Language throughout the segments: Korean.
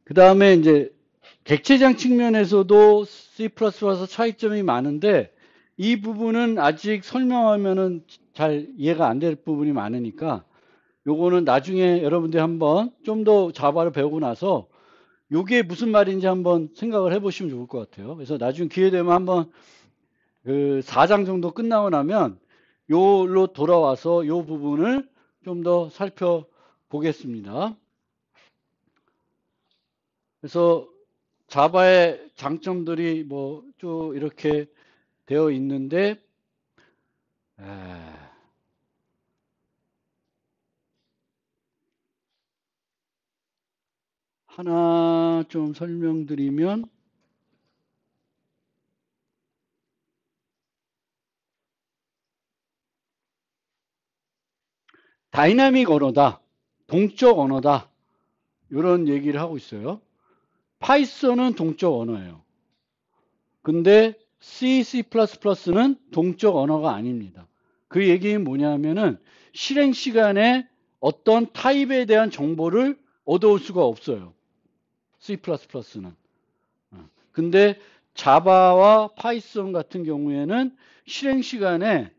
그 다음에 이제 객체장 측면에서도 C++에서 차이점이 많은데 이 부분은 아직 설명하면은 잘 이해가 안 될 부분이 많으니까 요거는 나중에 여러분들이 한번 좀 더 자바를 배우고 나서 요게 무슨 말인지 한번 생각을 해보시면 좋을 것 같아요. 그래서 나중에 기회 되면 한번 그 4장 정도 끝나고 나면 요로 돌아와서 요 부분을 좀 더 살펴보겠습니다. 그래서 자바의 장점들이 뭐 쭉 이렇게 되어 있는데 하나 좀 설명드리면 다이나믹 언어다, 동적 언어다 이런 얘기를 하고 있어요. 파이썬은 동적 언어예요. 근데 C, C++는 동적 언어가 아닙니다. 그 얘기는 뭐냐면은 실행 시간에 어떤 타입에 대한 정보를 얻어올 수가 없어요. C++는. 근데 자바와 파이썬 같은 경우에는 실행 시간에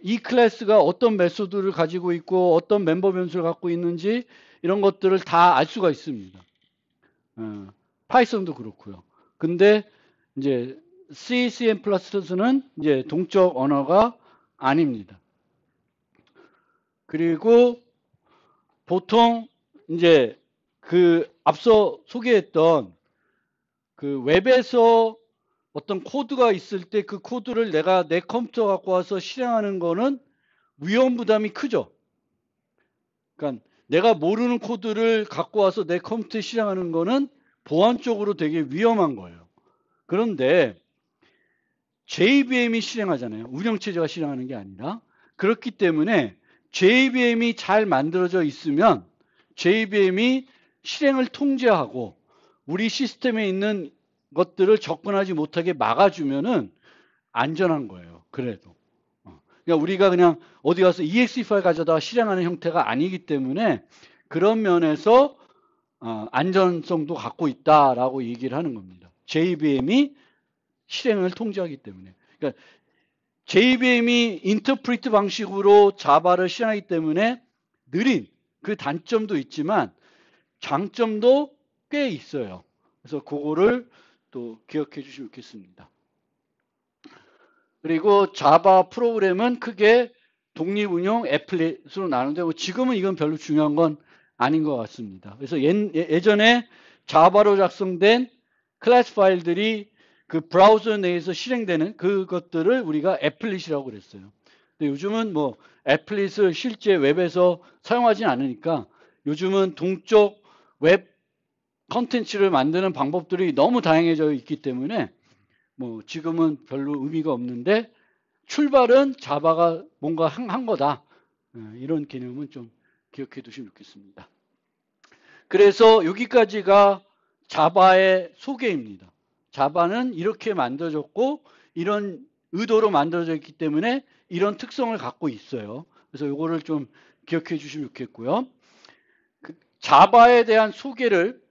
이 클래스가 어떤 메소드를 가지고 있고 어떤 멤버 변수를 갖고 있는지 이런 것들을 다 알 수가 있습니다. 파이썬도 그렇고요. 근데 이제 C, C++는 이제 동적 언어가 아닙니다. 그리고 보통 이제 그 앞서 소개했던 그 웹에서 어떤 코드가 있을 때 그 코드를 내가 내 컴퓨터 갖고 와서 실행하는 거는 위험 부담이 크죠. 그러니까 내가 모르는 코드를 갖고 와서 내 컴퓨터에 실행하는 거는 보안적으로 되게 위험한 거예요. 그런데 JVM이 실행하잖아요. 운영체제가 실행하는 게 아니라. 그렇기 때문에 JVM이 잘 만들어져 있으면 JVM이 실행을 통제하고 우리 시스템에 있는 것들을 접근하지 못하게 막아주면은 안전한 거예요. 그래도. 그러니까 우리가 그냥 어디 가서 exe 파일 가져다 실행하는 형태가 아니기 때문에 그런 면에서 안전성도 갖고 있다라고 얘기를 하는 겁니다. JVM이 실행을 통제하기 때문에. 그러니까 JVM이 인터프리트 방식으로 자바를 실행하기 때문에 느린 그 단점도 있지만 장점도 꽤 있어요. 그래서 그거를 또 기억해 주시면 좋겠습니다. 그리고 자바 프로그램은 크게 독립운용 애플릿으로 나누는데 지금은 이건 별로 중요한 건 아닌 것 같습니다. 그래서 예전에 자바로 작성된 클래스 파일들이 그 브라우저 내에서 실행되는 그것들을 우리가 애플릿이라고 그랬어요. 근데 요즘은 뭐 애플릿을 실제 웹에서 사용하진 않으니까 요즘은 동적 웹 컨텐츠를 만드는 방법들이 너무 다양해져 있기 때문에 뭐 지금은 별로 의미가 없는데 출발은 자바가 뭔가 한 거다. 이런 개념은 좀 기억해 두시면 좋겠습니다. 그래서 여기까지가 자바의 소개입니다. 자바는 이렇게 만들어졌고 이런 의도로 만들어져 있기 때문에 이런 특성을 갖고 있어요. 그래서 이거를 좀 기억해 주시면 좋겠고요. 자바에 대한 소개를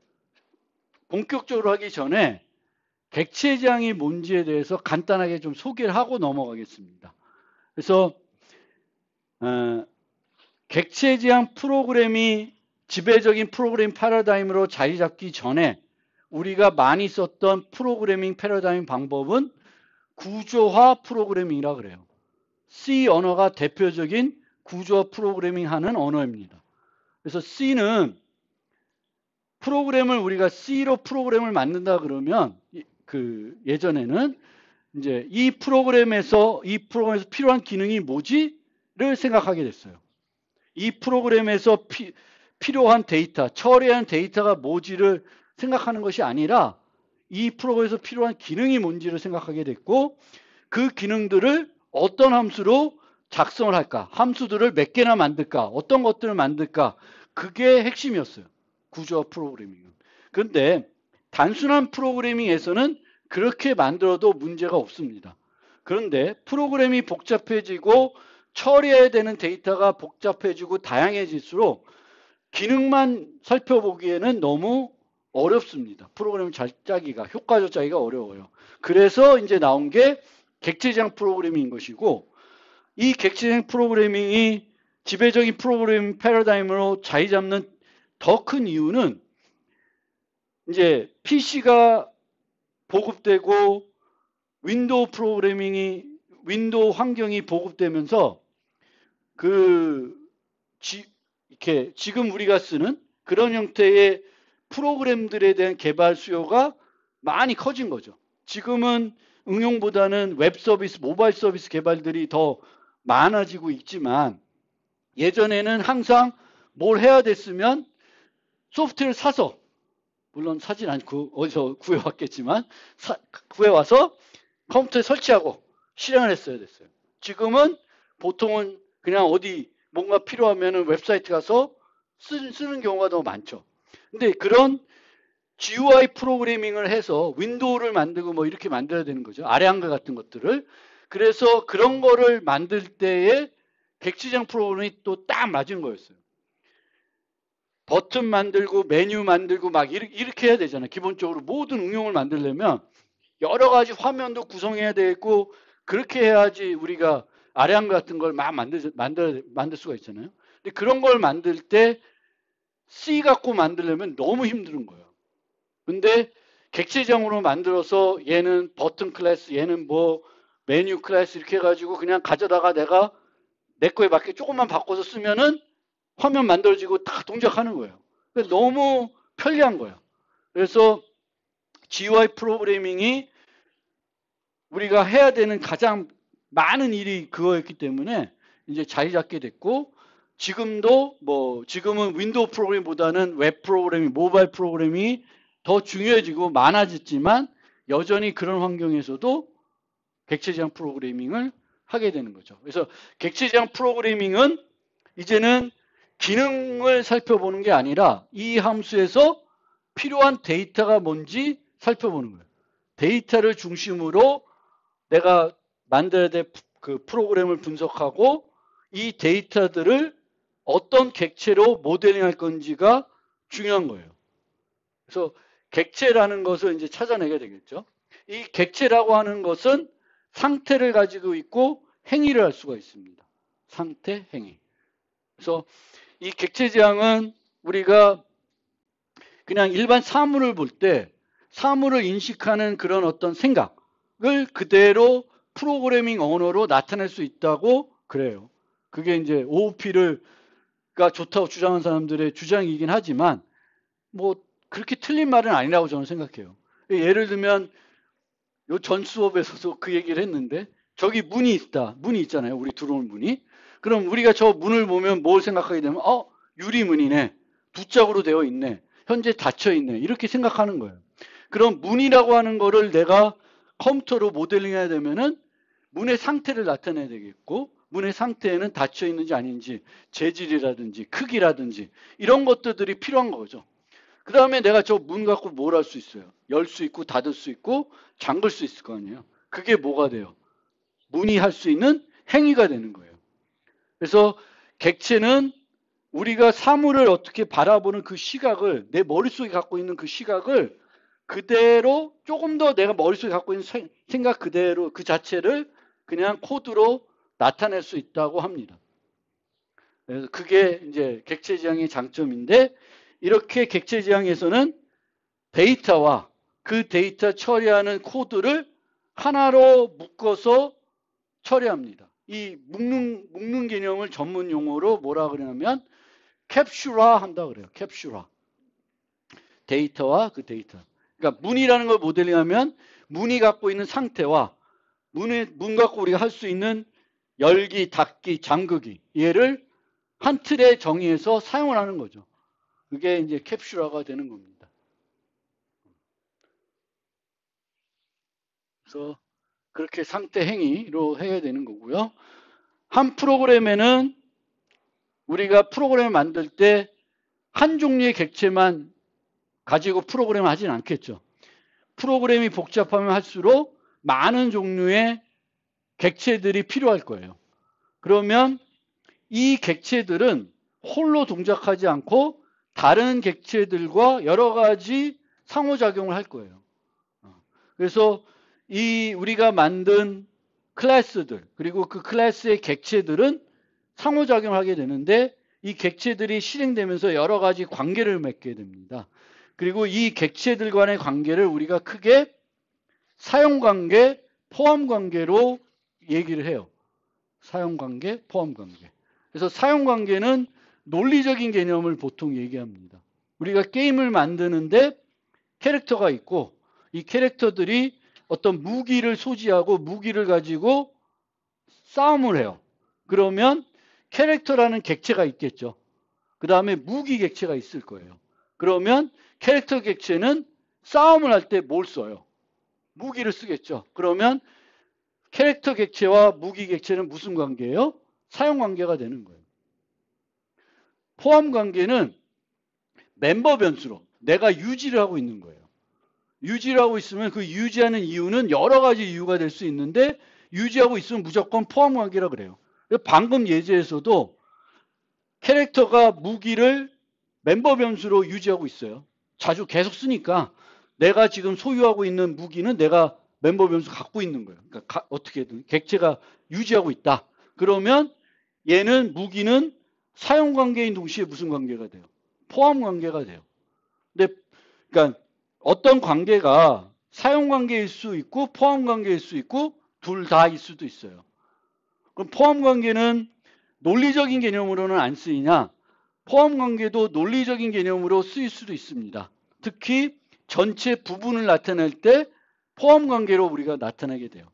본격적으로 하기 전에 객체지향이 뭔지에 대해서 간단하게 좀 소개를 하고 넘어가겠습니다. 그래서 객체지향 프로그램이 지배적인 프로그래밍 패러다임으로 자리 잡기 전에 우리가 많이 썼던 프로그래밍 패러다임 방법은 구조화 프로그래밍이라 그래요. C 언어가 대표적인 구조화 프로그래밍 하는 언어입니다. 그래서 C는 프로그램을 우리가 C로 프로그램을 만든다 그러면 그 예전에는 이제 이 프로그램에서 필요한 기능이 뭐지를 생각하게 됐어요. 이 프로그램에서 필요한 데이터, 처리한 데이터가 뭐지를 생각하는 것이 아니라 이 프로그램에서 필요한 기능이 뭔지를 생각하게 됐고 그 기능들을 어떤 함수로 작성을 할까? 함수들을 몇 개나 만들까? 어떤 것들을 만들까? 그게 핵심이었어요. 구조화 프로그래밍은. 그런데 단순한 프로그래밍에서는 그렇게 만들어도 문제가 없습니다. 그런데 프로그램이 복잡해지고 처리해야 되는 데이터가 복잡해지고 다양해질수록 기능만 살펴보기에는 너무 어렵습니다. 프로그램을 잘 짜기가, 효과적 짜기가 어려워요. 그래서 이제 나온 게 객체지향 프로그래밍인 것이고, 이 객체지향 프로그래밍이 지배적인 프로그래밍 패러다임으로 자리 잡는 더 큰 이유는 이제 PC가 보급되고 윈도우 프로그래밍이, 윈도우 환경이 보급되면서 이렇게 지금 우리가 쓰는 그런 형태의 프로그램들에 대한 개발 수요가 많이 커진 거죠. 지금은 응용보다는 웹 서비스, 모바일 서비스 개발들이 더 많아지고 있지만, 예전에는 항상 뭘 해야 됐으면 소프트웨어를 사서, 물론 사진 않고 어디서 구해왔겠지만, 구해와서 컴퓨터에 설치하고 실행을 했어야 됐어요. 지금은 보통은 그냥 어디 뭔가 필요하면은 웹사이트 가서 쓰는 경우가 더 많죠. 근데 그런 GUI 프로그래밍을 해서 윈도우를 만들고 뭐 이렇게 만들어야 되는 거죠. 아래한글 같은 것들을. 그래서 그런 거를 만들 때에 객체지향 프로그램이 또 딱 맞은 거였어요. 버튼 만들고 메뉴 만들고 막 이렇게 해야 되잖아요. 기본적으로 모든 응용을 만들려면 여러 가지 화면도 구성해야 되고, 그렇게 해야지 우리가 아래한글 같은 걸 막 만들 수가 있잖아요. 근데 그런 걸 만들 때 C 갖고 만들려면 너무 힘든 거예요. 근데 객체지향으로 만들어서 얘는 버튼 클래스, 얘는 뭐 메뉴 클래스 이렇게 해가지고 그냥 가져다가 내가 내 거에 맞게 조금만 바꿔서 쓰면은 화면 만들어지고 다 동작하는 거예요. 너무 편리한 거예요. 그래서 GUI 프로그래밍이 우리가 해야 되는 가장 많은 일이 그거였기 때문에 이제 자리 잡게 됐고, 지금은 윈도우 프로그램보다는 웹 프로그래밍, 모바일 프로그램이 더 중요해지고 많아졌지만, 여전히 그런 환경에서도 객체지향 프로그래밍을 하게 되는 거죠. 그래서 객체지향 프로그래밍은 이제는 기능을 살펴보는 게 아니라 이 함수에서 필요한 데이터가 뭔지 살펴보는 거예요. 데이터를 중심으로 내가 만들어야 될 그 프로그램을 분석하고, 이 데이터들을 어떤 객체로 모델링할 건지가 중요한 거예요. 그래서 객체라는 것을 이제 찾아내게 되겠죠. 이 객체라고 하는 것은 상태를 가지고 있고 행위를 할 수가 있습니다. 상태, 행위. 그래서 이 객체지향은 우리가 그냥 일반 사물을 볼 때 사물을 인식하는 그런 어떤 생각을 그대로 프로그래밍 언어로 나타낼 수 있다고 그래요. 그게 이제 OOP가 좋다고 주장하는 사람들의 주장이긴 하지만, 뭐 그렇게 틀린 말은 아니라고 저는 생각해요. 예를 들면 요 전 수업에서도 그 얘기를 했는데, 저기 문이 있다. 문이 있잖아요. 우리 들어온 문이. 그럼 우리가 저 문을 보면 뭘 생각하게 되면, 유리문이네. 두짝으로 되어 있네. 현재 닫혀 있네. 이렇게 생각하는 거예요. 그럼 문이라고 하는 거를 내가 컴퓨터로 모델링해야 되면은 문의 상태를 나타내야 되겠고, 문의 상태에는 닫혀 있는지 아닌지, 재질이라든지 크기라든지 이런 것들이 필요한 거죠. 그 다음에 내가 저 문 갖고 뭘 할 수 있어요? 열 수 있고 닫을 수 있고 잠글 수 있을 거 아니에요. 그게 뭐가 돼요? 문이 할 수 있는 행위가 되는 거예요. 그래서 객체는 우리가 사물을 어떻게 바라보는 그 시각을, 내 머릿속에 갖고 있는 그 시각을 그대로 조금 더 내가 머릿속에 갖고 있는 생각 그대로 그 자체를 그냥 코드로 나타낼 수 있다고 합니다. 그래서 그게 이제 객체지향의 장점인데, 이렇게 객체지향에서는 데이터와 그 데이터 처리하는 코드를 하나로 묶어서 처리합니다. 이 묶는 개념을 전문 용어로 뭐라 그러냐면 캡슐화 한다 그래요. 캡슐화. 데이터와 그 데이터. 그러니까 문이라는 걸 모델링하면 문이 갖고 있는 상태와 문 갖고 우리가 할 수 있는 열기, 닫기, 잠그기, 얘를 한 틀에 정의해서 사용을 하는 거죠. 그게 이제 캡슐화가 되는 겁니다. 그래서 그렇게 상태 행위로 해야 되는 거고요. 한 프로그램에는 우리가 프로그램을 만들 때 한 종류의 객체만 가지고 프로그램을 하진 않겠죠. 프로그램이 복잡하면 할수록 많은 종류의 객체들이 필요할 거예요. 그러면 이 객체들은 홀로 동작하지 않고 다른 객체들과 여러 가지 상호작용을 할 거예요. 그래서 이 우리가 만든 클래스들 그리고 그 클래스의 객체들은 상호작용을 하게 되는데 이 객체들이 실행되면서 여러 가지 관계를 맺게 됩니다. 그리고 이 객체들 간의 관계를 우리가 크게 사용관계, 포함관계로 얘기를 해요. 사용관계, 포함관계. 그래서 사용관계는 논리적인 개념을 보통 얘기합니다. 우리가 게임을 만드는데 캐릭터가 있고 이 캐릭터들이 어떤 무기를 소지하고 무기를 가지고 싸움을 해요. 그러면 캐릭터라는 객체가 있겠죠. 그 다음에 무기 객체가 있을 거예요. 그러면 캐릭터 객체는 싸움을 할 때 뭘 써요? 무기를 쓰겠죠. 그러면 캐릭터 객체와 무기 객체는 무슨 관계예요? 사용 관계가 되는 거예요. 포함 관계는 멤버 변수로 내가 유지를 하고 있는 거예요. 유지를 하고 있으면 그 유지하는 이유는 여러 가지 이유가 될 수 있는데 유지하고 있으면 무조건 포함 관계라 그래요. 방금 예제에서도 캐릭터가 무기를 멤버 변수로 유지하고 있어요. 자주 계속 쓰니까 내가 지금 소유하고 있는 무기는 내가 멤버 변수 갖고 있는 거예요. 그러니까 어떻게든 객체가 유지하고 있다. 그러면 얘는 무기는 사용 관계인 동시에 무슨 관계가 돼요? 포함 관계가 돼요. 근데 그러니까 어떤 관계가 사용 관계일 수 있고 포함 관계일 수 있고 둘 다일 수도 있어요. 그럼 포함 관계는 논리적인 개념으로는 안 쓰이냐? 포함 관계도 논리적인 개념으로 쓰일 수도 있습니다. 특히 전체 부분을 나타낼 때 포함 관계로 우리가 나타내게 돼요.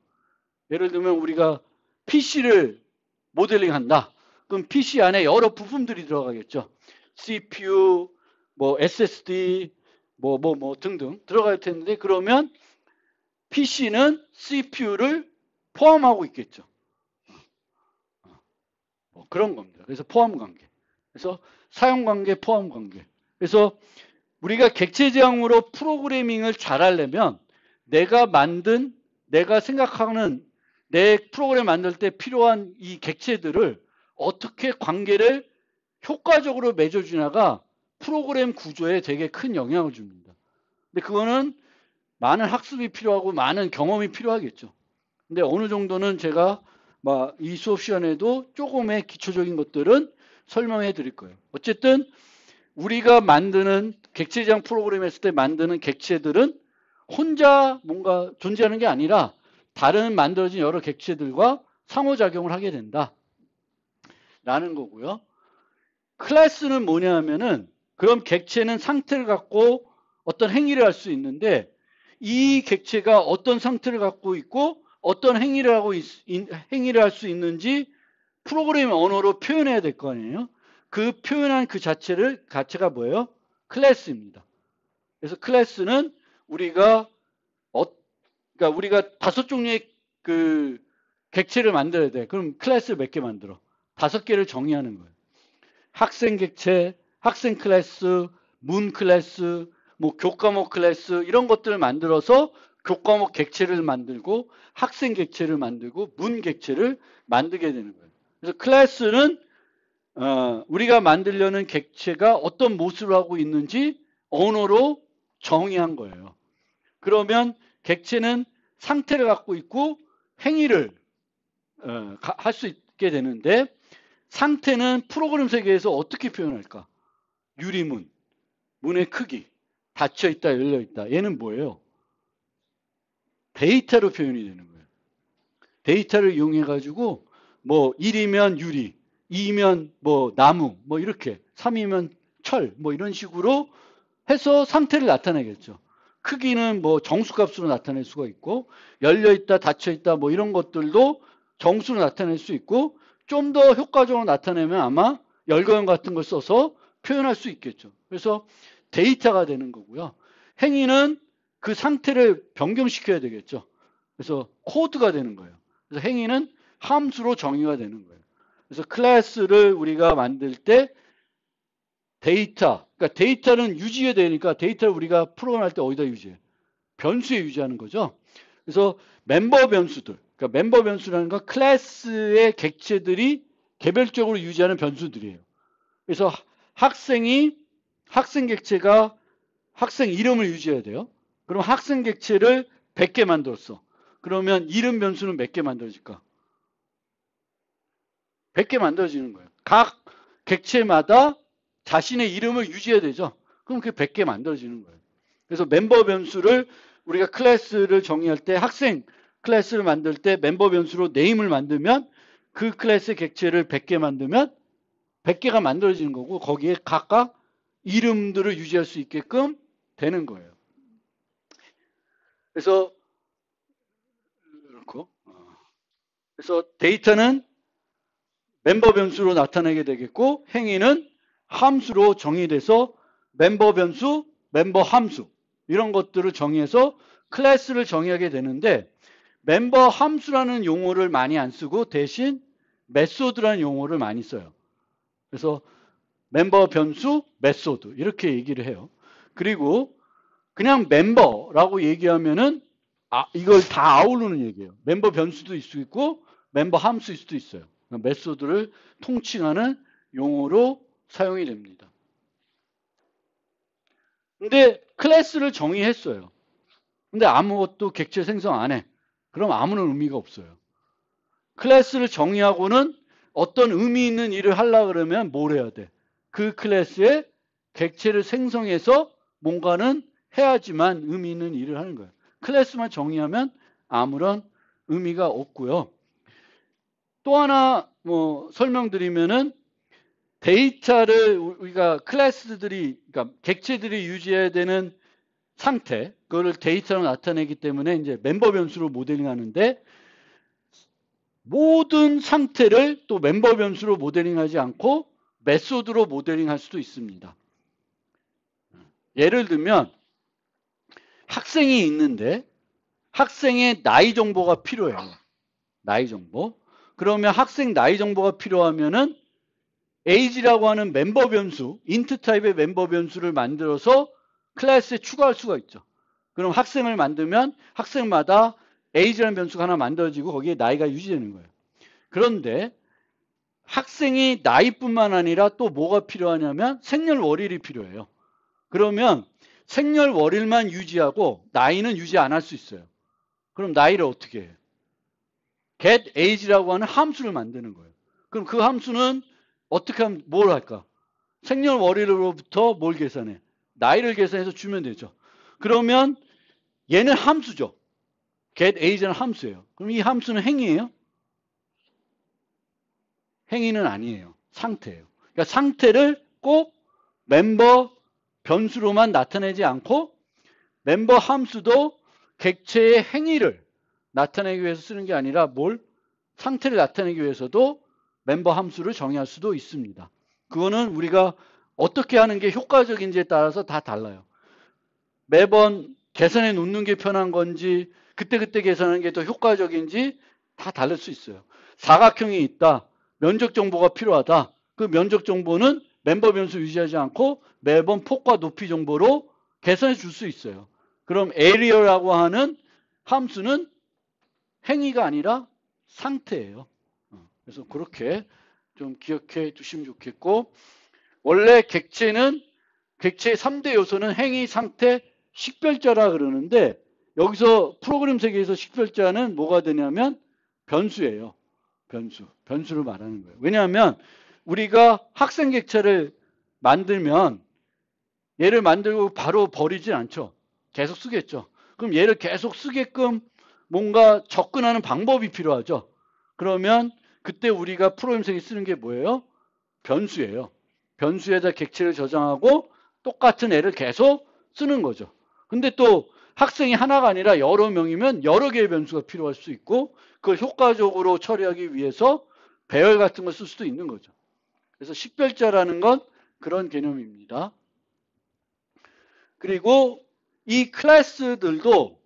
예를 들면 우리가 PC를 모델링 한다. 그럼 PC 안에 여러 부품들이 들어가겠죠. CPU, 뭐 SSD, 뭐 등등 들어갈 텐데 그러면 PC는 CPU를 포함하고 있겠죠. 그런 겁니다. 그래서 포함 관계. 그래서 사용 관계, 포함 관계. 그래서 우리가 객체 지향으로 프로그래밍을 잘 하려면 내가 생각하는 내 프로그램 만들 때 필요한 이 객체들을 어떻게 관계를 효과적으로 맺어주냐가 프로그램 구조에 되게 큰 영향을 줍니다. 근데 그거는 많은 학습이 필요하고 많은 경험이 필요하겠죠. 근데 어느 정도는 제가 이 수업 시간에도 조금의 기초적인 것들은 설명해 드릴 거예요. 어쨌든 우리가 만드는 객체 지향 프로그램 했을 때 만드는 객체들은 혼자 뭔가 존재하는 게 아니라 다른 만들어진 여러 객체들과 상호작용을 하게 된다. 라는 거고요. 클래스는 뭐냐 하면은 그럼 객체는 상태를 갖고 어떤 행위를 할 수 있는데 이 객체가 어떤 상태를 갖고 있고 어떤 행위를 할 수 있는지 프로그램 언어로 표현해야 될 거 아니에요. 그 표현한 그 자체가 뭐예요? 클래스입니다. 그래서 클래스는 그러니까 우리가 5종류의 그 객체를 만들어야 돼. 그럼 클래스를 몇 개 만들어? 5개를 정의하는 거예요. 학생 객체, 학생 클래스, 문 클래스, 뭐 교과목 클래스 이런 것들을 만들어서 교과목 객체를 만들고 학생 객체를 만들고 문 객체를 만들게 되는 거예요. 그래서 클래스는 우리가 만들려는 객체가 어떤 모습을 하고 있는지 언어로 정의한 거예요. 그러면 객체는 상태를 갖고 있고 행위를 할 수 있게 되는데 상태는 프로그램 세계에서 어떻게 표현할까? 유리문, 문의 크기, 닫혀있다, 열려있다. 얘는 뭐예요? 데이터로 표현이 되는 거예요. 데이터를 이용해가지고 뭐 1이면 유리, 2면 뭐 나무, 뭐 이렇게 3이면 철, 뭐 이런 식으로 해서 상태를 나타내겠죠. 크기는 뭐 정수값으로 나타낼 수가 있고 열려있다, 닫혀있다 뭐 이런 것들도 정수로 나타낼 수 있고 좀 더 효과적으로 나타내면 아마 열거형 같은 걸 써서 표현할 수 있겠죠. 그래서 데이터가 되는 거고요. 행위는 그 상태를 변경시켜야 되겠죠. 그래서 코드가 되는 거예요. 그래서 행위는 함수로 정의가 되는 거예요. 그래서 클래스를 우리가 만들 때 그러니까 데이터는 유지해야 되니까 데이터를 우리가 프로그램할 때 어디다 유지해? 변수에 유지하는 거죠. 그래서 멤버 변수들, 그러니까 멤버 변수라는 건 클래스의 객체들이 개별적으로 유지하는 변수들이에요. 그래서 학생 객체가 학생 이름을 유지해야 돼요. 그럼 학생 객체를 100개 만들었어. 그러면 이름 변수는 몇 개 만들어질까? 100개 만들어지는 거예요. 각 객체마다 자신의 이름을 유지해야 되죠. 그럼 그게 100개 만들어지는 거예요. 그래서 멤버 변수를 우리가 클래스를 정의할 때 학생 클래스를 만들 때 멤버 변수로 네임을 만들면 그 클래스의 객체를 100개 만들면 100개가 만들어지는 거고 거기에 각각 이름들을 유지할 수 있게끔 되는 거예요. 그래서 그렇고 그래서 데이터는 멤버 변수로 나타내게 되겠고 행위는 함수로 정의돼서 멤버 변수, 멤버 함수 이런 것들을 정의해서 클래스를 정의하게 되는데 멤버 함수라는 용어를 많이 안 쓰고 대신 메소드라는 용어를 많이 써요. 그래서 멤버 변수, 메소드 이렇게 얘기를 해요. 그리고 그냥 멤버라고 얘기하면은 이걸 다 아우르는 얘기예요. 멤버 변수도 있을 수 있고 멤버 함수일 수도 있어요. 메소드를 통칭하는 용어로 사용이 됩니다. 근데 클래스를 정의했어요. 근데 아무것도 객체 생성 안 해. 그럼 아무런 의미가 없어요. 클래스를 정의하고는 어떤 의미 있는 일을 하려고 그러면 뭘 해야 돼? 그 클래스에 객체를 생성해서 뭔가는 해야지만 의미 있는 일을 하는 거예요. 클래스만 정의하면 아무런 의미가 없고요. 또 하나 뭐 설명드리면은 데이터를 우리가 클래스들이 그러니까 객체들이 유지해야 되는 상태 그거를 데이터로 나타내기 때문에 이제 멤버 변수로 모델링하는데 모든 상태를 또 멤버 변수로 모델링하지 않고 메소드로 모델링할 수도 있습니다. 예를 들면 학생이 있는데 학생의 나이 정보가 필요해요. 나이 정보. 그러면 학생 나이 정보가 필요하면은 age라고 하는 멤버 변수, int 타입의 멤버 변수를 만들어서 클래스에 추가할 수가 있죠. 그럼 학생을 만들면 학생마다 age라는 변수가 하나 만들어지고 거기에 나이가 유지되는 거예요. 그런데 학생이 나이뿐만 아니라 또 뭐가 필요하냐면 생년월일이 필요해요. 그러면 생년월일만 유지하고 나이는 유지 안 할 수 있어요. 그럼 나이를 어떻게 해요? get age라고 하는 함수를 만드는 거예요. 그럼 그 함수는 어떻게 하면 뭘 할까? 생년월일로부터 뭘 계산해? 나이를 계산해서 주면 되죠. 그러면 얘는 함수죠. get age는 함수예요. 그럼 이 함수는 행위예요? 행위는 아니에요. 상태예요. 그러니까 상태를 꼭 멤버 변수로만 나타내지 않고 멤버 함수도 객체의 행위를 나타내기 위해서 쓰는 게 아니라 뭘? 상태를 나타내기 위해서도 멤버 함수를 정의할 수도 있습니다. 그거는 우리가 어떻게 하는 게 효과적인지에 따라서 다 달라요. 매번 계산해 놓는 게 편한 건지 그때그때 계산하는 게 더 효과적인지 다 다를 수 있어요. 사각형이 있다. 면적 정보가 필요하다. 그 면적 정보는 멤버 변수 유지하지 않고 매번 폭과 높이 정보로 계산해 줄 수 있어요. 그럼 area라고 하는 함수는 행위가 아니라 상태예요. 그래서 그렇게 좀 기억해 두시면 좋겠고 원래 객체의 3대 요소는 행위, 상태, 식별자라 그러는데 여기서 프로그램 세계에서 식별자는 뭐가 되냐면 변수예요. 변수를 말하는 거예요. 왜냐하면 우리가 학생 객체를 만들면 얘를 만들고 바로 버리진 않죠. 계속 쓰겠죠. 그럼 얘를 계속 쓰게끔 뭔가 접근하는 방법이 필요하죠. 그러면 그때 우리가 프로그램 세계 쓰는 게 뭐예요? 변수예요. 변수에다 객체를 저장하고 똑같은 애를 계속 쓰는 거죠. 근데 또 학생이 하나가 아니라 여러 명이면 여러 개의 변수가 필요할 수 있고 그걸 효과적으로 처리하기 위해서 배열 같은 걸 쓸 수도 있는 거죠. 그래서 식별자라는 건 그런 개념입니다. 그리고 이 클래스들도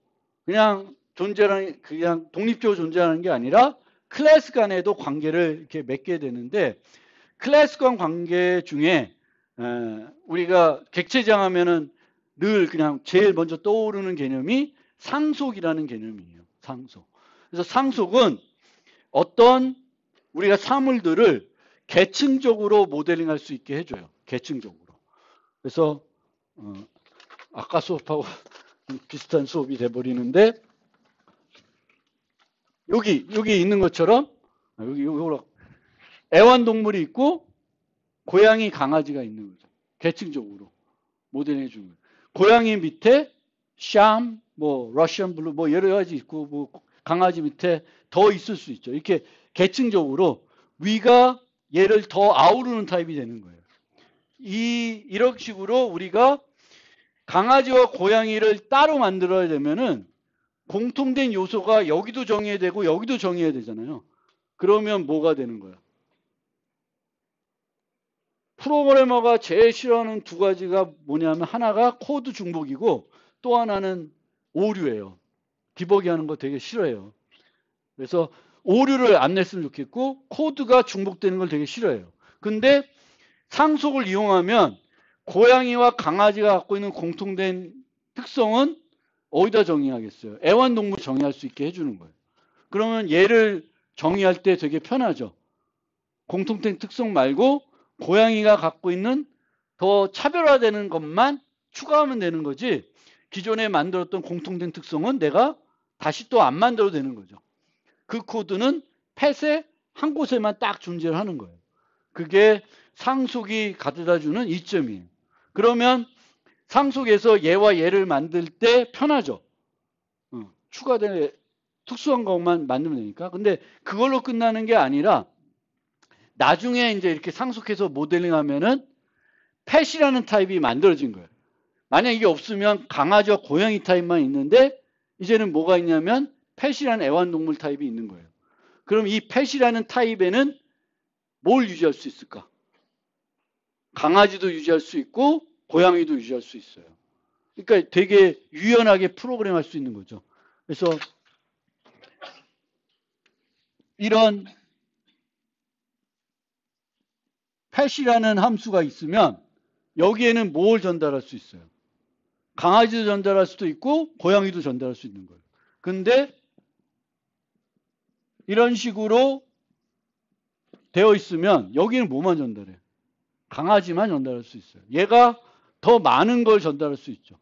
그냥 독립적으로 존재하는 게 아니라 클래스 간에도 관계를 이렇게 맺게 되는데 클래스 간 관계 중에 우리가 객체장하면은 늘 그냥 제일 먼저 떠오르는 개념이 상속이라는 개념이에요. 상속. 그래서 상속은 어떤 우리가 사물들을 계층적으로 모델링할 수 있게 해줘요. 계층적으로. 그래서 아까 수업하고 비슷한 수업이 돼버리는데, 여기 있는 것처럼, 여기 애완동물이 있고, 고양이, 강아지가 있는 거죠. 계층적으로 모델링해 주는 거예요. 고양이 밑에 샴, 뭐 러시안 블루, 뭐 여러 가지 있고, 뭐 강아지 밑에 더 있을 수 있죠. 이렇게 계층적으로 위가 얘를 더 아우르는 타입이 되는 거예요. 이런 식으로 우리가 강아지와 고양이를 따로 만들어야 되면은 공통된 요소가 여기도 정해야 되고 여기도 정해야 되잖아요. 그러면 뭐가 되는 거야? 프로그래머가 제일 싫어하는 두 가지가 뭐냐면 하나가 코드 중복이고 또 하나는 오류예요. 디버기 하는 거 되게 싫어해요. 그래서 오류를 안 냈으면 좋겠고 코드가 중복되는 걸 되게 싫어해요. 근데 상속을 이용하면 고양이와 강아지가 갖고 있는 공통된 특성은 어디다 정의하겠어요? 애완동물 정의할 수 있게 해주는 거예요. 그러면 얘를 정의할 때 되게 편하죠. 공통된 특성 말고 고양이가 갖고 있는 더 차별화되는 것만 추가하면 되는 거지, 기존에 만들었던 공통된 특성은 내가 다시 또 안 만들어도 되는 거죠. 그 코드는 펫의 한 곳에만 딱 존재를 하는 거예요. 그게 상속이 가져다주는 이점이에요. 그러면 상속에서 얘와 얘를 만들 때 편하죠. 추가된 특수한 것만 만들면 되니까. 근데 그걸로 끝나는 게 아니라 나중에 이제 이렇게 상속해서 모델링 하면은 펫이라는 타입이 만들어진 거예요. 만약 이게 없으면 강아지와 고양이 타입만 있는데 이제는 뭐가 있냐면 펫이라는 애완동물 타입이 있는 거예요. 그럼 이 펫이라는 타입에는 뭘 유지할 수 있을까? 강아지도 유지할 수 있고 고양이도 유지할 수 있어요. 그러니까 되게 유연하게 프로그램할 수 있는 거죠. 그래서 이런 펫이라는 함수가 있으면 여기에는 뭘 전달할 수 있어요? 강아지도 전달할 수도 있고 고양이도 전달할 수 있는 거예요. 근데 이런 식으로 되어 있으면 여기는 뭐만 전달해요? 강아지만 전달할 수 있어요. 얘가 더 많은 걸 전달할 수 있죠.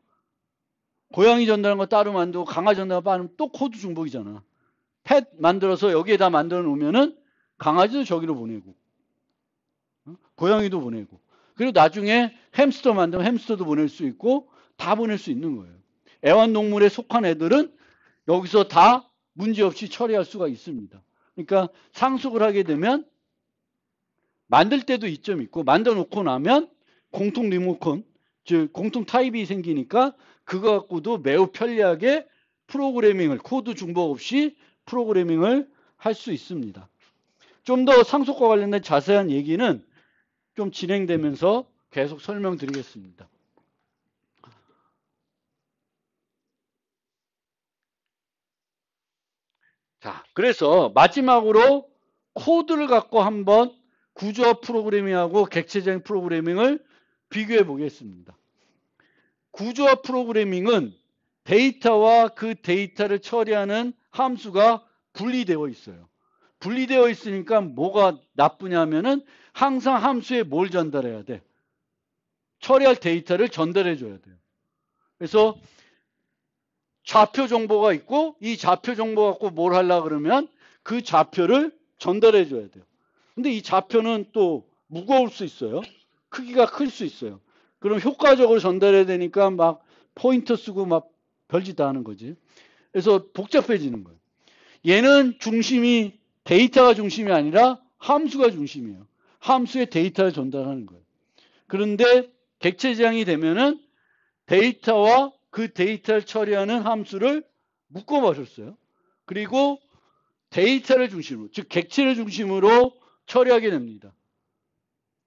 고양이 전달한 거 따로 만들고 강아지 전달한 거 따로 또 코드 중복이잖아. 펫 만들어서 여기에다 만들어 놓으면은 강아지도 저기로 보내고 고양이도 보내고, 그리고 나중에 햄스터 만들면 햄스터도 보낼 수 있고 다 보낼 수 있는 거예요. 애완동물에 속한 애들은 여기서 다 문제없이 처리할 수가 있습니다. 그러니까 상속을 하게 되면 만들 때도 이점이 있고 만들어 놓고 나면 공통 리모컨, 즉 공통 타입이 생기니까 그거 갖고도 매우 편리하게 프로그래밍을, 코드 중복 없이 프로그래밍을 할 수 있습니다. 좀 더 상속과 관련된 자세한 얘기는 좀 진행되면서 계속 설명드리겠습니다. 자, 그래서 마지막으로 코드를 갖고 한번 구조화 프로그래밍하고 객체적인 프로그래밍을 비교해 보겠습니다. 구조화 프로그래밍은 데이터와 그 데이터를 처리하는 함수가 분리되어 있어요. 분리되어 있으니까 뭐가 나쁘냐면은 항상 함수에 뭘 전달해야 돼? 처리할 데이터를 전달해 줘야 돼요. 그래서 좌표 정보가 있고 이 좌표 정보 갖고 뭘 하려고 그러면 그 좌표를 전달해 줘야 돼요. 근데 이 좌표는 또 무거울 수 있어요. 크기가 클 수 있어요. 그럼 효과적으로 전달해야 되니까 막 포인터 쓰고 막 별짓 다 하는 거지. 그래서 복잡해지는 거예요. 얘는 중심이 데이터가 중심이 아니라 함수가 중심이에요. 함수에 데이터를 전달하는 거예요. 그런데 객체 지향이 되면은 데이터와 그 데이터를 처리하는 함수를 묶어버렸어요. 그리고 데이터를 중심으로, 즉 객체를 중심으로 처리하게 됩니다.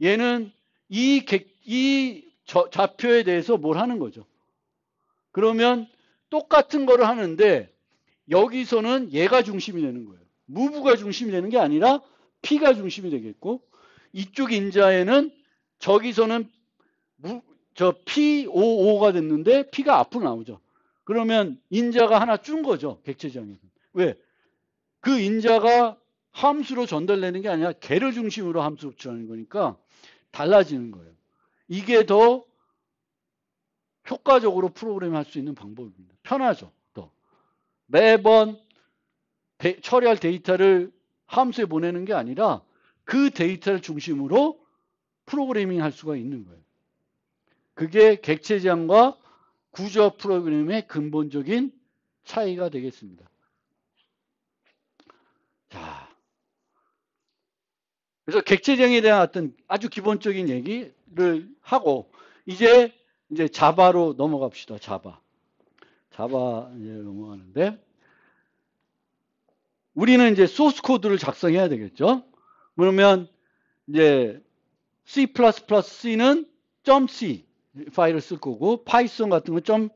얘는 이 좌표에 대해서 뭘 하는 거죠. 그러면 똑같은 거를 하는데 여기서는 얘가 중심이 되는 거예요. 무브가 중심이 되는 게 아니라 P가 중심이 되겠고, 이쪽 인자에는 저기서는 P55가 됐는데 P가 앞으로 나오죠. 그러면 인자가 하나 준 거죠. 객체지향에서. 왜? 그 인자가 함수로 전달되는 게 아니라 걔를 중심으로 함수로 전달하는 거니까 달라지는 거예요. 이게 더 효과적으로 프로그램할 수 있는 방법입니다. 편하죠. 또 매번 처리할 데이터를 함수에 보내는 게 아니라 그 데이터를 중심으로 프로그래밍 할 수가 있는 거예요. 그게 객체 지향과 구조화 프로그램의 근본적인 차이가 되겠습니다. 자, 그래서 객체 지향에 대한 어떤 아주 기본적인 얘기를 하고 이제 자바로 넘어갑시다. 자바 이제 넘어가는데 우리는 이제 소스 코드를 작성해야 되겠죠. 그러면 이제 C++C는 .c 파일을 쓸 거고 파이썬 같은 건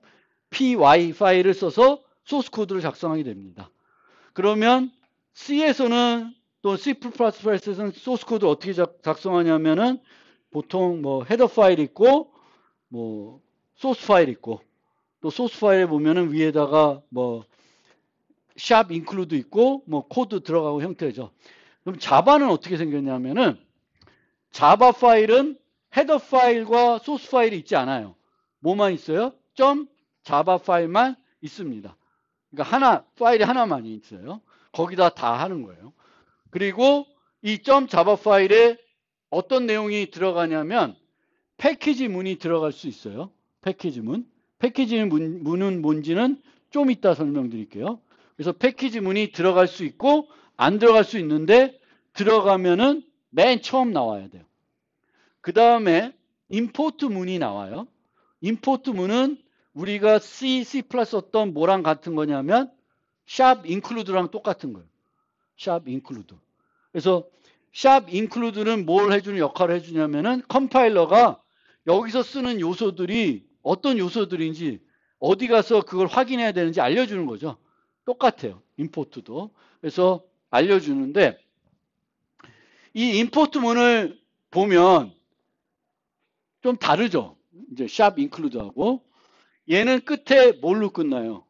.py 파일을 써서 소스 코드를 작성하게 됩니다. 그러면 C에서는 또 C++에서는 소스 코드를 어떻게 작성하냐면은 보통 뭐 헤더 파일 있고 뭐 소스 파일 있고 또 소스 파일에 보면은 위에다가 뭐 샵 인클루드 있고 뭐 코드 들어가고 형태죠. 그럼 자바는 어떻게 생겼냐면은 자바 파일은 헤더 파일과 소스 파일이 있지 않아요. 뭐만 있어요? 자바 파일만 있습니다. 그러니까 파일이 하나만 있어요. 거기다 다 하는 거예요. 그리고 이 자바 파일에 어떤 내용이 들어가냐면 패키지 문이 들어갈 수 있어요. 패키지 문. 패키지 문은 뭔지는 좀 이따 설명드릴게요. 그래서 패키지 문이 들어갈 수 있고 안 들어갈 수 있는데 들어가면은 맨 처음 나와야 돼요. 그 다음에 임포트 문이 나와요. 임포트 문은 우리가 C 썼던 뭐랑 같은 거냐면 샵 인클루드랑 똑같은 거예요. 샵 인클루드. 그래서 샵 인클루드는 뭘 해주는 역할을 해주냐면은 컴파일러가 여기서 쓰는 요소들이 어떤 요소들인지 어디 가서 그걸 확인해야 되는지 알려주는 거죠. 똑같아요. 임포트도. 그래서 알려주는데 이 임포트 문을 보면 좀 다르죠. 이제 샵 인클루드하고 얘는 끝에 뭘로 끝나요?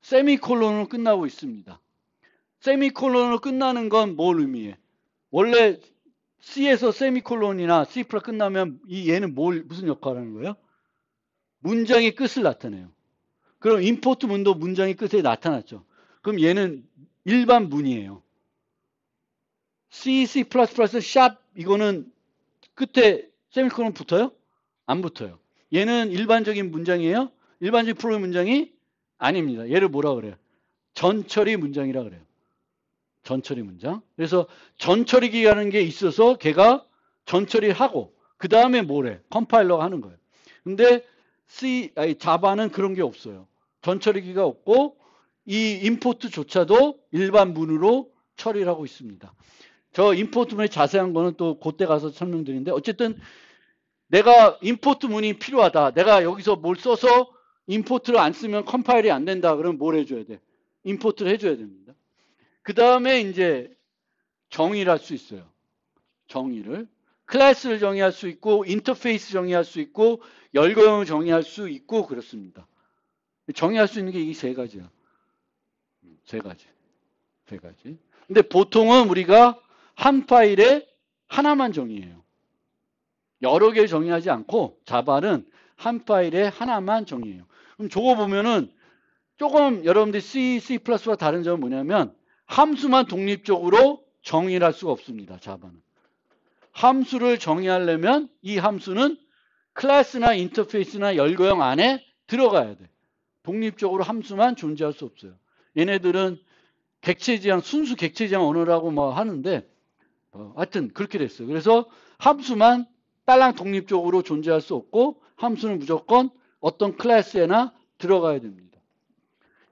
세미콜론으로 끝나고 있습니다. 세미콜론으로 끝나는 건 뭘 의미해? 원래 C에서 세미콜론이나 C++ 끝나면 얘는 무슨 역할을 하는 거예요? 문장의 끝을 나타내요. 그럼 임포트 문도 문장의 끝에 나타났죠. 그럼 얘는 일반 문이에요. C++ 샵 이거는 끝에 세미콜론 붙어요? 안 붙어요. 얘는 일반적인 문장이에요? 일반적인 프로그램 문장이 아닙니다. 얘를 뭐라 그래요? 전처리 문장이라 그래요. 전처리 문장. 그래서 전처리기라는 게 있어서 걔가 전처리를 하고 그 다음에 뭐래? 컴파일러가 하는 거예요. 근데 자바는 그런 게 없어요. 전처리기가 없고 이 임포트조차도 일반 문으로 처리를 하고 있습니다. 저 임포트 문의 자세한 거는 또 그때 가서 설명드리는데 어쨌든 내가 임포트 문이 필요하다. 내가 여기서 뭘 써서 임포트를 안 쓰면 컴파일이 안 된다. 그러면 뭘 해줘야 돼? 임포트를 해줘야 됩니다. 그 다음에 이제 정의를 할 수 있어요. 정의를. 클래스를 정의할 수 있고 인터페이스 정의할 수 있고 열거형을 정의할 수 있고 그렇습니다. 정의할 수 있는 게 이 세 가지야. 세 가지. 근데 보통은 우리가 한 파일에 하나만 정의해요. 여러 개 정의하지 않고 자바는 한 파일에 하나만 정의해요. 그럼 저거 보면은 조금 여러분들 C++와 다른 점은 뭐냐면 함수만 독립적으로 정의를 할 수가 없습니다. 자바는. 함수를 정의하려면 이 함수는 클래스나 인터페이스나 열거형 안에 들어가야 돼. 독립적으로 함수만 존재할 수 없어요. 얘네들은 객체지향, 순수 객체지향 언어라고 뭐 하는데 하여튼 그렇게 됐어요. 그래서 함수만 딸랑 독립적으로 존재할 수 없고 함수는 무조건 어떤 클래스에나 들어가야 됩니다.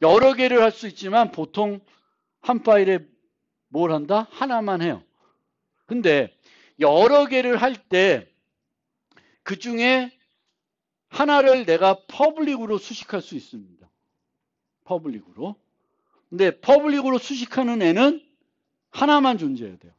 여러 개를 할 수 있지만 보통 한 파일에 뭘 한다? 하나만 해요. 근데 여러 개를 할 때 그 중에 하나를 내가 퍼블릭으로 수식할 수 있습니다. 퍼블릭으로. 근데 퍼블릭으로 수식하는 애는 하나만 존재해야 돼요.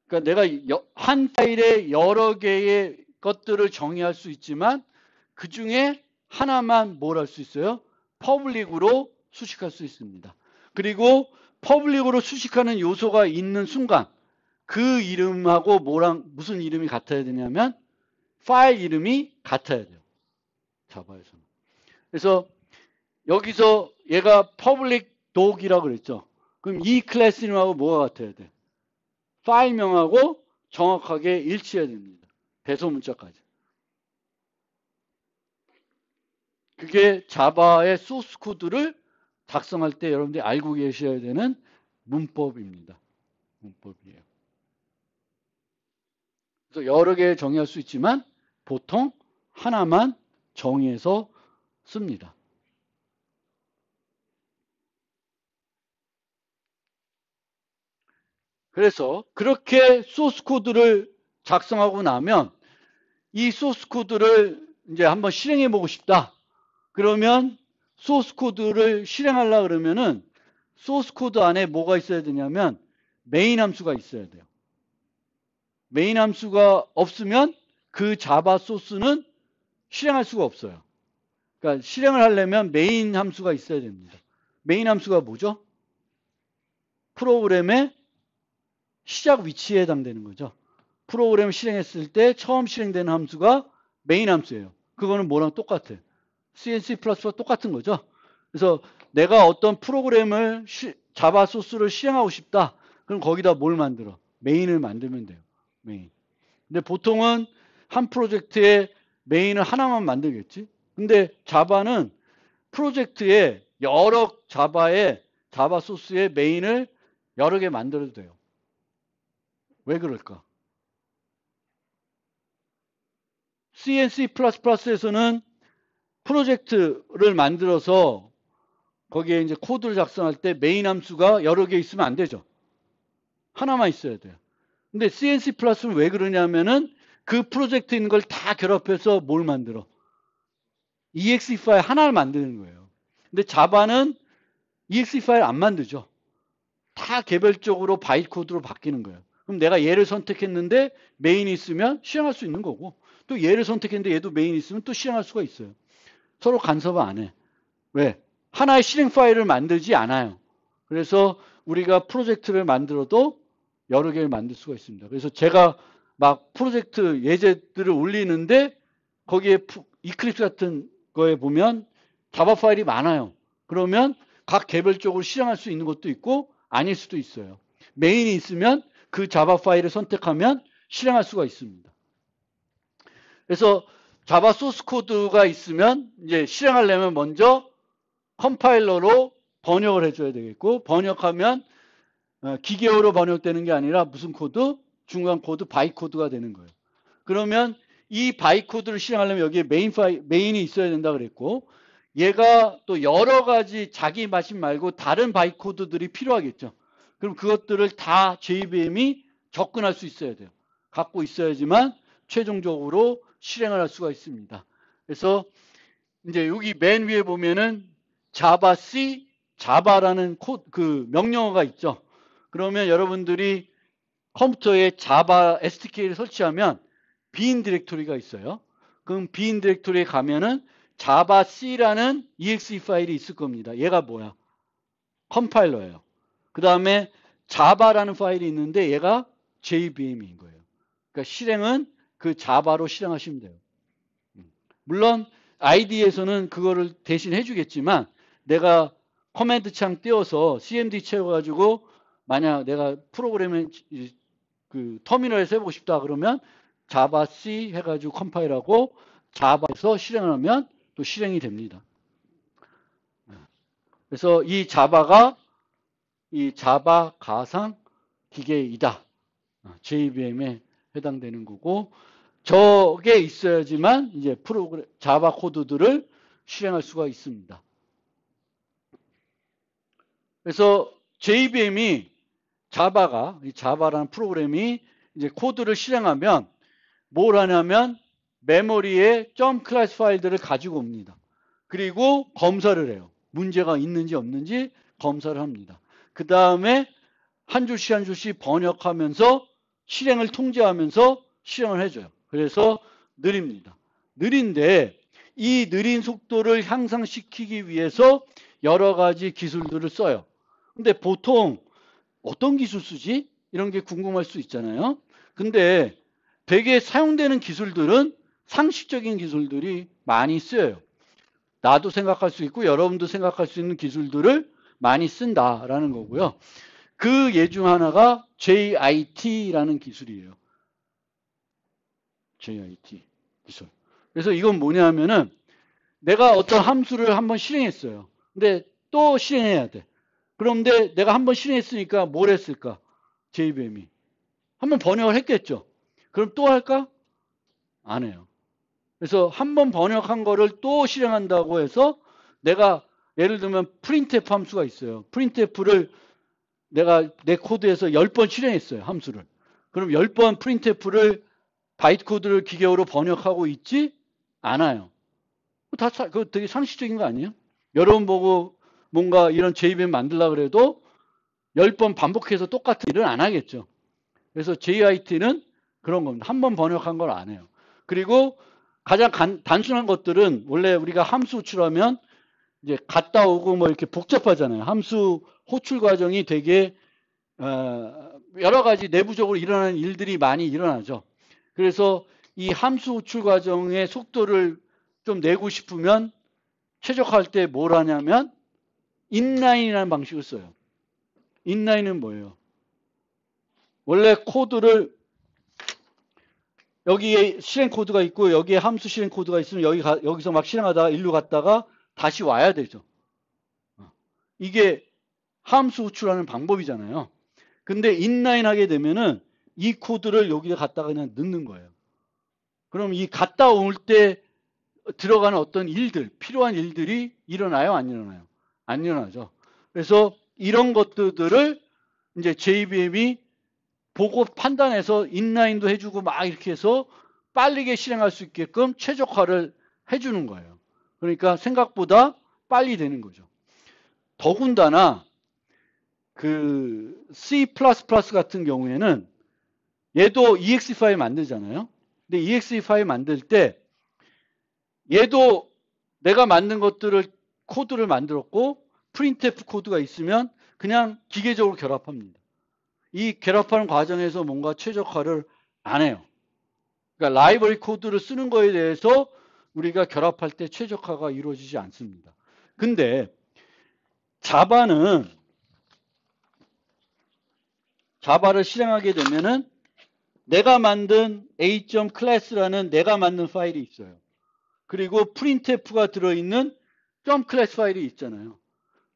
그러니까 내가 한 파일에 여러 개의 것들을 정의할 수 있지만 그 중에 하나만 뭘 할 수 있어요? 퍼블릭으로 수식할 수 있습니다. 그리고 퍼블릭으로 수식하는 요소가 있는 순간 그 이름하고 무슨 이름이 같아야 되냐면 파일 이름이 같아야 돼요. 자바에서는. 그래서 여기서 얘가 public dog이라고 그랬죠. 그럼 이 클래스 이름하고 뭐가 같아야 돼? 파일명하고 정확하게 일치해야 됩니다. 배서 문자까지. 그게 자바의 소스 코드를 작성할 때 여러분들이 알고 계셔야 되는 문법입니다. 문법이에요. 그래서 여러 개 정의할 수 있지만 보통 하나만 정의해서 씁니다. 그래서 그렇게 소스 코드를 작성하고 나면 이 소스 코드를 이제 한번 실행해 보고 싶다. 그러면 소스 코드를 실행하려고 그러면은 소스 코드 안에 뭐가 있어야 되냐면 메인 함수가 있어야 돼요. 메인 함수가 없으면 그 자바 소스는 실행할 수가 없어요. 그러니까 실행을 하려면 메인 함수가 있어야 됩니다. 메인 함수가 뭐죠? 프로그램의 시작 위치에 해당되는 거죠. 프로그램을 실행했을 때 처음 실행되는 함수가 메인 함수예요. 그거는 뭐랑 똑같아요? C++와 똑같은 거죠. 그래서 내가 어떤 프로그램을 자바 소스를 실행하고 싶다. 그럼 거기다 뭘 만들어? 메인을 만들면 돼요. 메인. 근데 보통은 한 프로젝트에 메인을 하나만 만들겠지. 근데 자바는 프로젝트에 여러 자바 소스의 메인을 여러 개 만들어도 돼요. 왜 그럴까? C++에서는 프로젝트를 만들어서 거기에 이제 코드를 작성할 때 메인 함수가 여러 개 있으면 안 되죠. 하나만 있어야 돼요. 근데 C++는 왜 그러냐면은 그 프로젝트에 있는 걸 다 결합해서 뭘 만들어? exe 파일 하나를 만드는 거예요. 근데 자바는 exe 파일 안 만들죠. 다 개별적으로 바이트 코드로 바뀌는 거예요. 그럼 내가 얘를 선택했는데 메인이 있으면 실행할 수 있는 거고 또 얘를 선택했는데 얘도 메인이 있으면 또 실행할 수가 있어요. 서로 간섭을 안 해. 왜? 하나의 실행 파일을 만들지 않아요. 그래서 우리가 프로젝트를 만들어도 여러 개를 만들 수가 있습니다. 그래서 제가 막 프로젝트 예제들을 올리는데 거기에 이클립스 같은 거에 보면 자바 파일이 많아요. 그러면 각 개별적으로 실행할 수 있는 것도 있고 아닐 수도 있어요. 메인이 있으면 그 자바 파일을 선택하면 실행할 수가 있습니다. 그래서 자바 소스 코드가 있으면 이제 실행하려면 먼저 컴파일러로 번역을 해줘야 되겠고 번역하면 기계어로 번역되는 게 아니라 무슨 코드? 중간 코드, 바이 코드가 되는 거예요. 그러면 이 바이 코드를 실행하려면 여기에 메인이 있어야 된다 그랬고 얘가 또 여러 가지 자기 마신 말고 다른 바이 코드들이 필요하겠죠. 그럼 그것들을 다 JVM이 접근할 수 있어야 돼요. 갖고 있어야지만 최종적으로 실행을 할 수가 있습니다. 그래서 이제 여기 맨 위에 보면은 자바 C, 자바라는 그 명령어가 있죠. 그러면 여러분들이 컴퓨터에 자바 SDK를 설치하면 빈 디렉토리가 있어요. 그럼 빈 디렉토리에 가면은 자바 C라는 exe 파일이 있을 겁니다. 얘가 뭐야? 컴파일러예요. 그 다음에 자바라는 파일이 있는데 얘가 JVM인 거예요. 그러니까 실행은 그 자바로 실행하시면 돼요. 물론 ID에서는 그거를 대신 해주겠지만 내가 커맨드 창 띄워서 CMD 채워가지고 만약 내가 프로그램을 그 터미널에서 해보고 싶다 그러면 자바 C 해가지고 컴파일하고 자바에서 실행을 하면 또 실행이 됩니다. 그래서 이 자바가 이 자바 가상 기계이다. JVM에 해당되는 거고 저게 있어야지만 이제 프로그램 자바 코드들을 실행할 수가 있습니다. 그래서 JVM이 이 자바라는 프로그램이 이제 코드를 실행하면 뭘 하냐면 메모리에 .class 파일들을 가지고 옵니다. 그리고 검사를 해요. 문제가 있는지 없는지 검사를 합니다. 그 다음에 한 줄씩 한 줄씩 번역하면서 실행을 통제하면서 실행을 해줘요. 그래서 느립니다. 느린데 이 느린 속도를 향상시키기 위해서 여러 가지 기술들을 써요. 근데 보통 어떤 기술 쓰지? 이런 게 궁금할 수 있잖아요. 근데 되게 사용되는 기술들은 상식적인 기술들이 많이 쓰여요. 나도 생각할 수 있고 여러분도 생각할 수 있는 기술들을 많이 쓴다라는 거고요. 그 예 중 하나가 JIT라는 기술이에요. JIT 기술. 그래서 이건 뭐냐면은 내가 어떤 함수를 한번 실행했어요. 근데 또 실행해야 돼. 그런데 내가 한번 실행했으니까 뭘 했을까? JVM이. 한번 번역을 했겠죠. 그럼 또 할까? 안 해요. 그래서 한번 번역한 거를 또 실행한다고 해서 내가 예를 들면 printf 함수가 있어요. printf를 내가 내 코드에서 10번 실행했어요. 함수를. 그럼 10번 printf를 바이트 코드를 기계어로 번역하고 있지 않아요. 그거 되게 상식적인 거 아니에요? 여러분 보고 뭔가 이런 JVM 만들려고 그래도 10번 반복해서 똑같은 일을 안 하겠죠. 그래서 JIT는 그런 겁니다. 한 번 번역한 걸 안 해요. 그리고 가장 단순한 것들은 원래 우리가 함수 호출하면 이제 갔다 오고 뭐 이렇게 복잡하잖아요. 함수 호출 과정이 되게 여러 가지 내부적으로 일어나는 일들이 많이 일어나죠. 그래서 이 함수 호출 과정의 속도를 좀 내고 싶으면 최적화할 때 뭘 하냐면 인라인이라는 방식을 써요. 인라인은 뭐예요? 원래 코드를 여기에 실행 코드가 있고 여기에 함수 실행 코드가 있으면 여기서 막 실행하다가 일로 갔다가 다시 와야 되죠. 이게 함수 호출하는 방법이잖아요. 근데 인라인 하게 되면은 이 코드를 여기에 갖다가 그냥 넣는 거예요. 그럼 이 갔다 올 때 들어가는 어떤 일들, 필요한 일들이 일어나요? 안 일어나요? 안 일어나죠. 그래서 이런 것들을 이제 JVM이 보고 판단해서 인라인도 해주고 막 이렇게 해서 빠르게 실행할 수 있게끔 최적화를 해주는 거예요. 그러니까 생각보다 빨리 되는 거죠. 더군다나 그 C++ 같은 경우에는 얘도 exe 파일 만들잖아요. 근데 exe 파일 만들 때 얘도 내가 만든 것들을 코드를 만들었고 printf 코드가 있으면 그냥 기계적으로 결합합니다. 이 결합하는 과정에서 뭔가 최적화를 안 해요. 그러니까 라이브러리 코드를 쓰는 거에 대해서 우리가 결합할 때 최적화가 이루어지지 않습니다. 근데 자바를 실행하게 되면은 내가 만든 a.class라는 내가 만든 파일이 있어요. 그리고 printf가 들어있는 .class 파일이 있잖아요.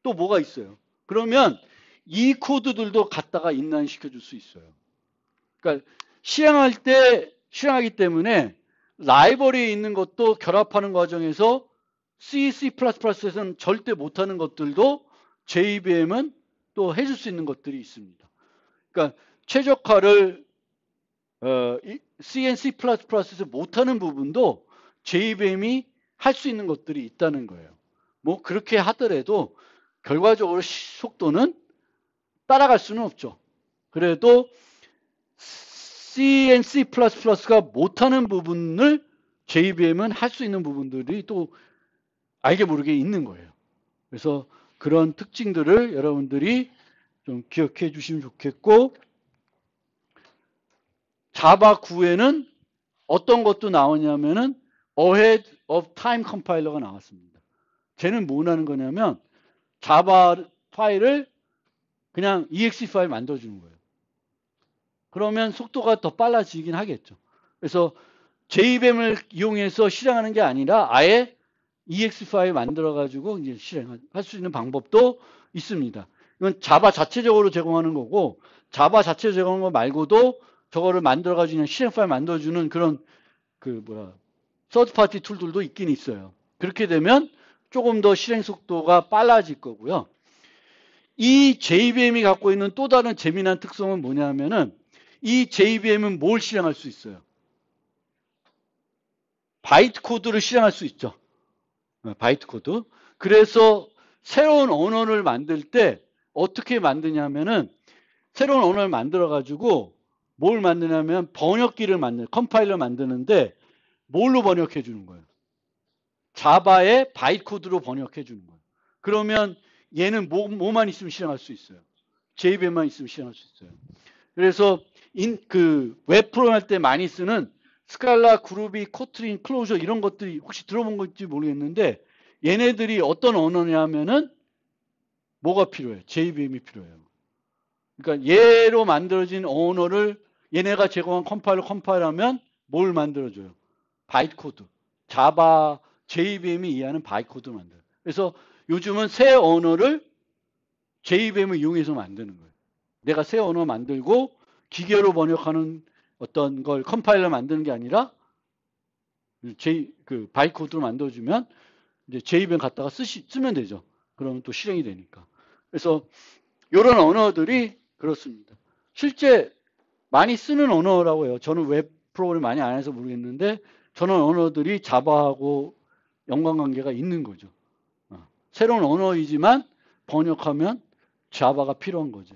또 뭐가 있어요? 그러면 이 코드들도 갖다가 인라인 시켜줄 수 있어요. 그러니까 실행하기 때문에 라이브러리에 있는 것도 결합하는 과정에서 C++에서는 절대 못하는 것들도 JVM은 또 해줄 수 있는 것들이 있습니다. 그러니까 최적화를 C and C++에서 못하는 부분도 JVM이 할 수 있는 것들이 있다는 거예요. 뭐 그렇게 하더라도 결과적으로 속도는 따라갈 수는 없죠. 그래도 C and C++가 못하는 부분을 JVM은 할 수 있는 부분들이 또 알게 모르게 있는 거예요. 그래서 그런 특징들을 여러분들이 좀 기억해 주시면 좋겠고, 자바 9에는 어떤 것도 나오냐면은 ahead of time 컴파일러가 나왔습니다. 쟤는 뭐 하는 거냐면 자바 파일을 그냥 exe 파일 만들어주는 거예요. 그러면 속도가 더 빨라지긴 하겠죠. 그래서 JVM을 이용해서 실행하는 게 아니라 아예 exe 파일 만들어가지고 이제 실행할 수 있는 방법도 있습니다. 이건 자바 자체적으로 제공하는 거고, 자바 자체적으로 제공하는 거 말고도 저거를 만들어가지고 그냥 실행 파일 만들어주는 그런 서드 파티 툴들도 있긴 있어요. 그렇게 되면 조금 더 실행 속도가 빨라질 거고요. 이 JVM이 갖고 있는 또 다른 재미난 특성은 뭐냐면은 이 JVM은 뭘 실행할 수 있어요? 바이트 코드를 실행할 수 있죠. 바이트 코드. 그래서 새로운 언어를 만들 때 어떻게 만드냐면은 새로운 언어를 만들어 가지고 뭘 만드냐면 번역기를 컴파일러 만드는데 뭘로 번역해 주는 거예요? 자바의 바이트 코드로 번역해 주는 거예요. 그러면 얘는 뭐만 있으면 실행할 수 있어요? JVM만 있으면 실행할 수 있어요. 그래서 웹 프로그램 할 때 많이 쓰는 스칼라, 그루비, 코트린, 클로저 이런 것들이 혹시 들어본 건지 모르겠는데 얘네들이 어떤 언어냐면은 뭐가 필요해? JVM이 필요해요. 그러니까 얘로 만들어진 언어를 얘네가 제공한 컴파일하면 뭘 만들어줘요? 바이트 코드. 자바, JVM이 이해하는 바이트 코드를 만들어요. 그래서 요즘은 새 언어를 JVM을 이용해서 만드는 거예요. 내가 새 언어 만들고 기계로 번역하는 어떤 걸 컴파일러 만드는 게 아니라 그 바이트 코드로 만들어주면 이제 JVM 갖다가 쓰면 되죠. 그러면 또 실행이 되니까. 그래서 이런 언어들이 그렇습니다. 실제 많이 쓰는 언어라고 해요. 저는 웹 프로그램 많이 안 해서 모르겠는데 저런 언어들이 자바하고 연관관계가 있는 거죠. 새로운 언어이지만 번역하면 자바가 필요한 거죠.